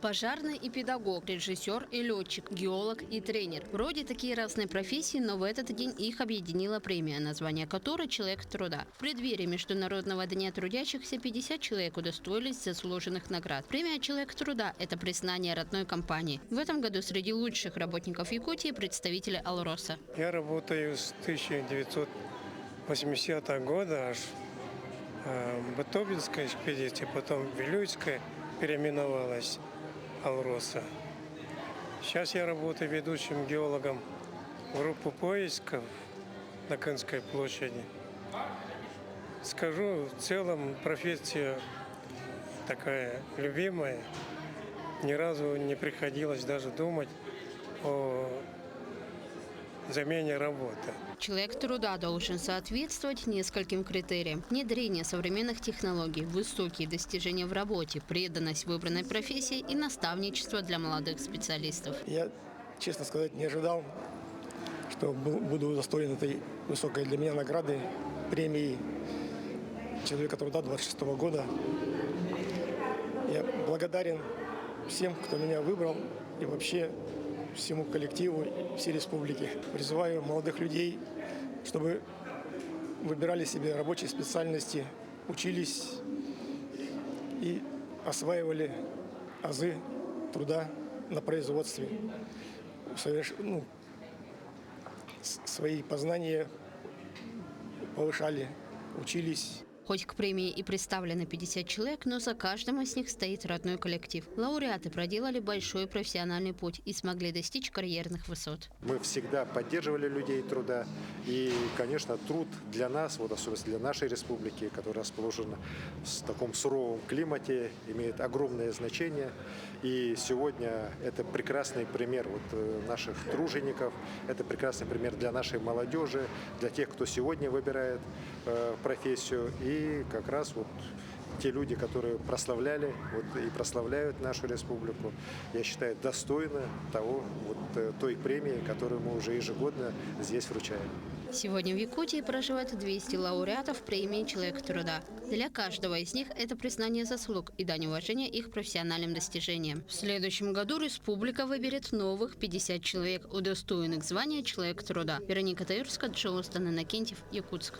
Пожарный и педагог, режиссер и летчик, геолог и тренер. Вроде такие разные профессии, но в этот день их объединила премия, название которой «Человек труда». В преддверии Международного дня трудящихся 50 человек удостоились заслуженных наград. Премия «Человек труда» – это признание родной компании. В этом году среди лучших работников Якутии представители «Алроса». Я работаю с 1980 года аж в Бытовинской экспедиции, потом в Вилюйской переименовалась «Алроса». Сейчас я работаю ведущим геологом группы поисков на Крымской площади. Скажу, в целом профессия такая любимая. Ни разу не приходилось даже думать о замене работы. Человек труда должен соответствовать нескольким критериям. Внедрение современных технологий, высокие достижения в работе, преданность выбранной профессии и наставничество для молодых специалистов. Я, честно сказать, не ожидал, что буду удостоен этой высокой для меня награды, премии «Человека труда» 26 года. Я благодарен всем, кто меня выбрал, и вообще всему коллективу, всей республике. Призываю молодых людей, чтобы выбирали себе рабочие специальности, учились и осваивали азы труда на производстве. Свои познания повышали, учились. Хоть к премии и представлены 50 человек, но за каждым из них стоит родной коллектив. Лауреаты проделали большой профессиональный путь и смогли достичь карьерных высот. Мы всегда поддерживали людей труда. И, конечно, труд для нас, вот особенно для нашей республики, которая расположена в таком суровом климате, имеет огромное значение. И сегодня это прекрасный пример наших тружеников, это прекрасный пример для нашей молодежи, для тех, кто сегодня выбирает профессию. И как раз те люди, которые прославляли и прославляют нашу республику, я считаю, достойны той премии, которую мы уже ежегодно здесь вручаем. Сегодня в Якутии проживает 200 лауреатов премии «Человек труда». Для каждого из них это признание заслуг и дань уважения их профессиональным достижениям. В следующем году республика выберет новых 50 человек, удостоенных звания «Человек труда». Вероника Таюрская, Джоустан Иннокентьев, Якутск.